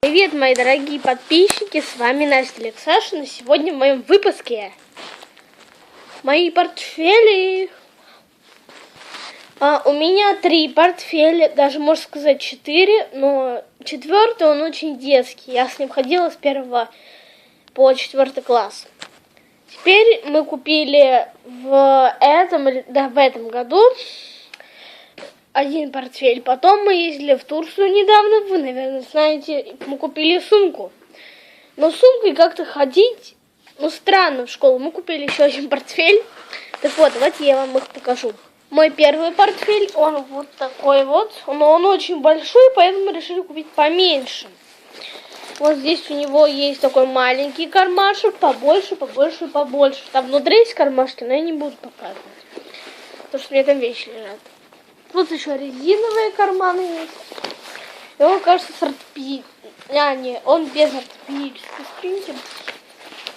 Привет, мои дорогие подписчики, с вами Настя Алексашина. Сегодня в моем выпуске мои портфели. У меня 3 портфеля, даже можно сказать 4, но 4-й он очень детский. Я с ним ходила с 1 по 4 класс. Теперь мы купили в этом году один портфель. Потом мы ездили в Турцию недавно, вы, наверное, знаете, мы купили сумку. Но с сумкой как-то ходить, странно в школу. Мы купили еще один портфель. Так вот, давайте я вам их покажу. Мой первый портфель, он вот такой вот. Но он очень большой, поэтому мы решили купить поменьше. Вот здесь у него есть такой маленький кармашек, побольше. Там внутри есть кармашки, но я не буду показывать, потому что у меня там вещи лежат. Тут еще резиновые карманы есть. И он, кажется, с он без ортопедической спинки.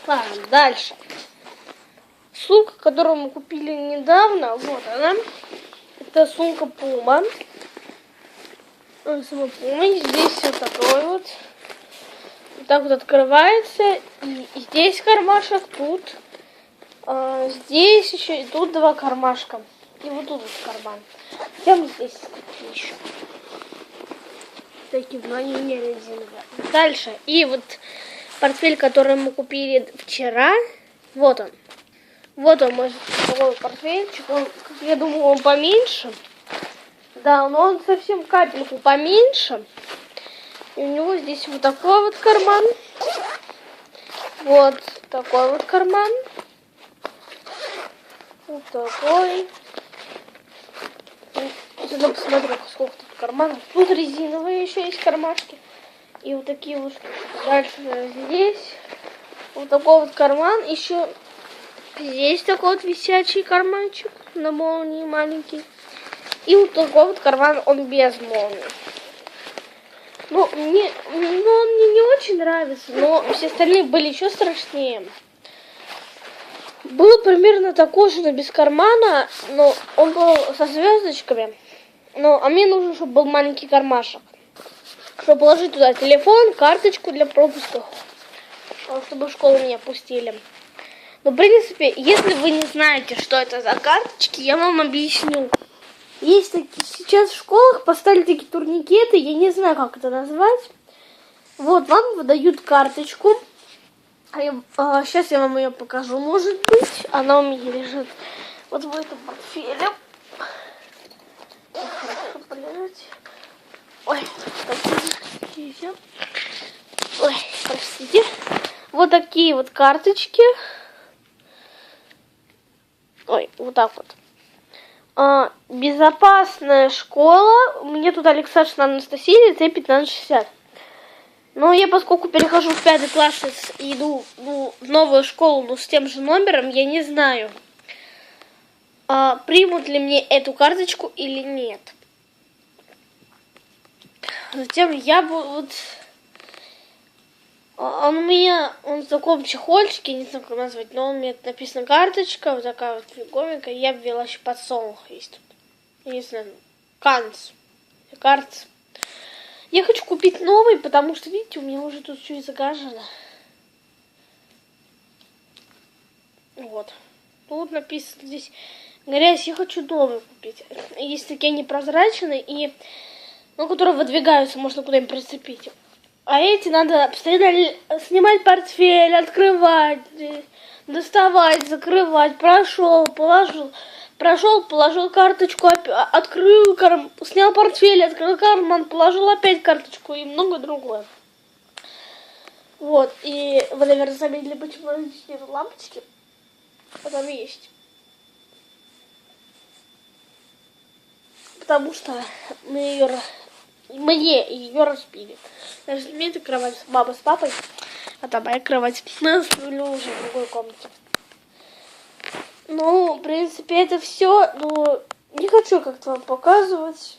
Ладно, дальше. Сумка, которую мы купили недавно, вот она. Это сумка Puma. Здесь вот такой вот. Вот так вот открывается. И здесь кармашек, тут. Здесь еще и тут 2 кармашка. И вот тут вот карман. Прямо здесь еще. Такие, но они не резиновые. Дальше. И вот портфель, который мы купили вчера. Вот он. Вот он мой такой портфельчик. Он, я думаю, он поменьше. Да, но он совсем капельку поменьше. И у него здесь вот такой вот карман. Вот такой вот карман. Вот такой. Сюда посмотрю, сколько тут карманов. Тут резиновые еще есть кармашки. И вот такие вот. Дальше здесь вот такой вот карман. Еще здесь такой вот висячий карманчик на молнии маленький. И вот такой вот карман, он без молнии. Он мне не очень нравится, но все остальные были еще страшнее. Был примерно такой же, но без кармана, но он был со звездочками. А мне нужно, чтобы был маленький кармашек, чтобы положить туда телефон, карточку для пропуска, чтобы в школу меня пустили. Но, в принципе, если вы не знаете, что это за карточки, я вам объясню. Есть такие, сейчас в школах поставили такие турникеты, я не знаю, как это назвать. Вот, вам выдают карточку. Сейчас я вам ее покажу, может быть. Она у меня лежит вот в этом портфеле. Хорошо полежать. Ой, простите. Вот такие вот карточки. Ой, вот так вот. Безопасная школа. Мне тут Алексашина Анастасия, Т-1560. Но я, поскольку перехожу в 5 класс и иду в новую школу, с тем же номером, я не знаю, примут ли мне эту карточку или нет. Затем я буду... Он в таком чехольчике, не знаю, как назвать, но у меня написано карточка, вот такая вот фиговенькая. Я ввела еще подсолнух есть тут. Я не знаю, карц. Я хочу купить новый, потому что, видите, у меня уже тут все загажено. Вот. Тут написано здесь грязь. Я хочу новый купить. Есть такие непрозрачные, которые выдвигаются, можно куда-нибудь прицепить. А эти надо постоянно снимать портфель, открывать, доставать, закрывать. Прошел, положил карточку, открыл, снял портфель, открыл карман, положил опять карточку и много другое. Вот, и вы, наверное, заметили, почему здесь нет лампочки. А там есть. Потому что мне ее разбили. Даже мне эта кровать мама с папой, а там моя кровать. Мы сплю уже в другой комнате. В принципе, это все. Не хочу как-то вам показывать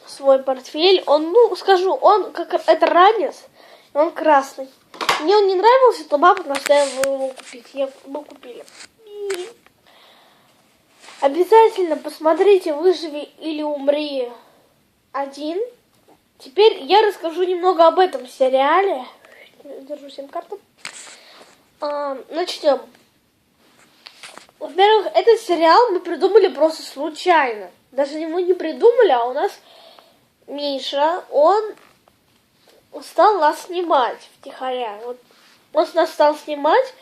свой портфель. Он это ранец, он красный. Мне он не нравился, то папа наставила его купить. Мы купили. И обязательно посмотрите «Выживи или умри» 1. Теперь я расскажу немного об этом сериале. Держу сим-карту. Начнем. Во-первых, этот сериал мы придумали просто случайно. Даже мы не придумали, а у нас Миша, он стал нас снимать втихаря. Вот он нас стал снимать,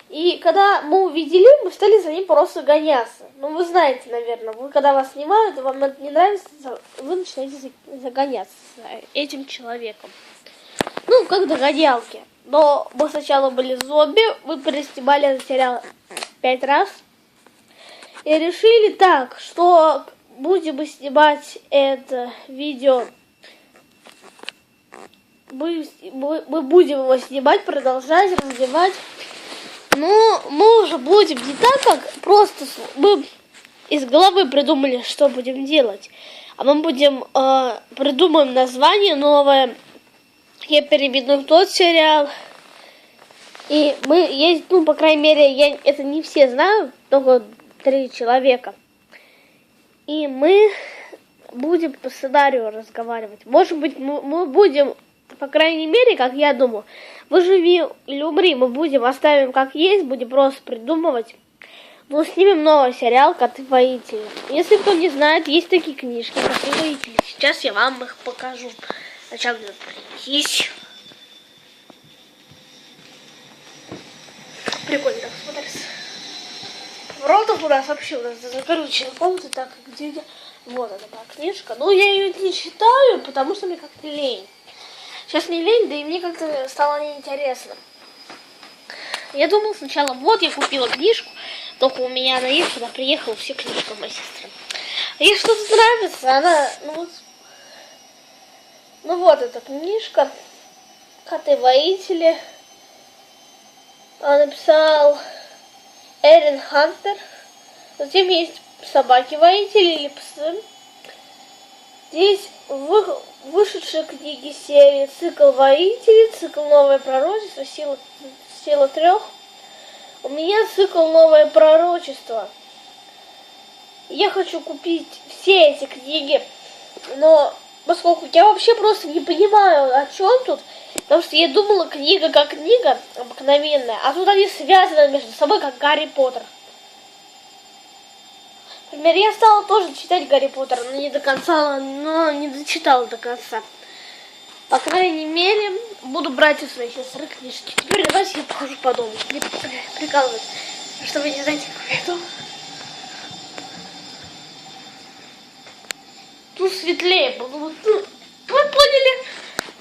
и когда мы увидели, мы стали за ним просто гоняться. Ну, вы знаете, наверное, вы когда вас снимают, вам это не нравится, вы начинаете загоняться за этим человеком. Ну, как догонялки. Но мы сначала были зомби, мы переснимали этот сериал 5 раз. И решили так, что будем снимать это видео. Мы будем его снимать, продолжать, развивать. Но мы уже будем не так, как просто мы из головы придумали, что будем делать. А мы будем придумаем название новое. Я переведу тот сериал. И мы есть, ну, по крайней мере, это не все знают, только 3 человека. И мы будем по сценарию разговаривать. Может быть, мы будем, по крайней мере, как я думаю, «Выживи или умри» мы будем оставим как есть, будем просто придумывать. Но снимем новый сериал «Коты-воители». Если кто не знает, есть такие книжки «Коты-воители». Сейчас я вам их покажу. Сначала есть. Прикольно так смотрится. Поворотов у нас вообще закрученная комната, так где. Вот она такая книжка. Ну, я ее не читаю, потому что мне как-то лень. Сейчас не лень, да и мне как-то стало неинтересно. Я думала сначала, вот я купила книжку, только у меня она есть, когда приехала, все книжки моей сестры. Ей что-то нравится, она, ну вот эта книжка «Коты-воители». Написал Эрин Хантер. Затем есть «Собаки-воители» или «Псы». Здесь вышедшие книги серии «Цикл воителей», «Цикл новое пророчество», «Сила 3». У меня цикл «Новое пророчество». Я хочу купить все эти книги, но поскольку я вообще просто не понимаю, о чем тут, потому что я думала, книга как книга обыкновенная, а тут они связаны между собой, как Гарри Поттер. Например, я стала тоже читать Гарри Поттера, но не до конца, но не дочитала до конца. По крайней мере, буду брать у своей сестры книжки. Теперь давайте я похожу по дому. Не прикалываюсь, что вы не знаете, какой я дом. Тут светлее было. Вы поняли,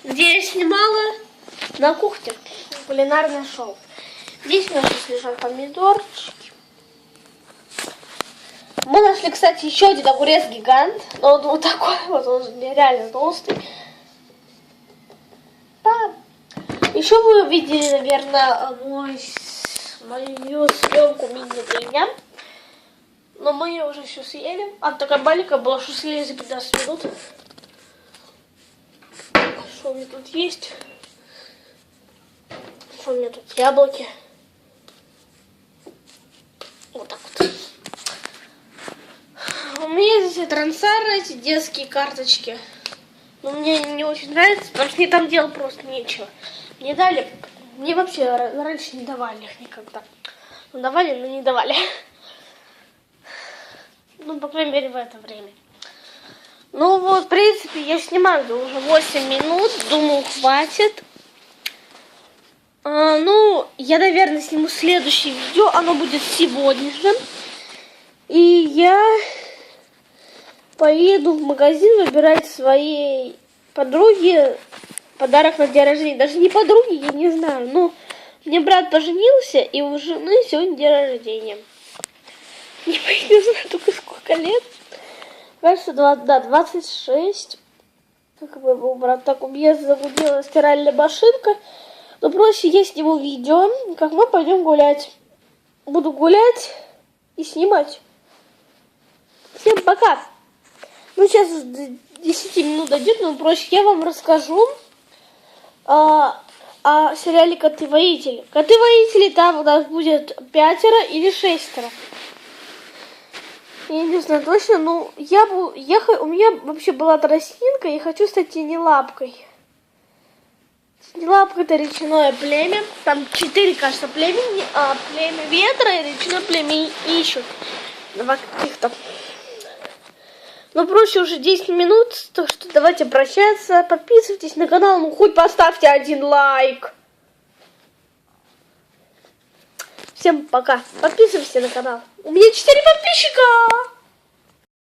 где я снимала? На кухне. Кулинарное шоу. Здесь у нас лежат помидорчики. Мы нашли, кстати, еще один огурец-гигант. Но он вот такой вот, он нереально толстый. Да. Еще вы увидели, наверное, мою съемку мини-дня. Но мы ее уже все съели. А такая маленькая была, что съели за 15 минут. Что у меня тут есть? Что у меня тут? Яблоки. Вот так вот. У меня здесь трансары, эти детские карточки. Но мне не очень нравится, потому что мне там делать просто нечего. Мне дали, мне вообще раньше не давали их никогда. Ну, давали, но не давали. Ну, по крайней мере, в это время. Ну, вот, в принципе, я снимаю уже 8 минут. Думаю, хватит. Ну, я, наверное, сниму следующее видео. Оно будет сегодня же. И я поеду в магазин выбирать своей подруге подарок на день рождения. Даже не подруге, я не знаю. Но мне брат поженился, и у жены сегодня день рождения. Не знаю только сколько лет. Кажется, 26. Как бы был брат, так у меня загудела стиральная машинка. Но проще я сниму видео, как мы пойдем гулять. Буду гулять и снимать. Всем пока. Ну, сейчас 10 минут дойдет, но проще я вам расскажу о сериале «Коты-воители». «Коты-воители» там у нас будет 5 или 6. Я не знаю точно, но у меня вообще была тростинка, и хочу стать тенелапкой. Тенелапка — это речное племя. Там 4, кажется, племени. Племя ветра и речное племя ищут. Два каких-то. Ну, проще уже 10 минут, так что давайте прощаться. Подписывайтесь на канал, ну хоть поставьте 1 лайк. Всем пока. Подписывайтесь на канал. У меня 4 подписчика.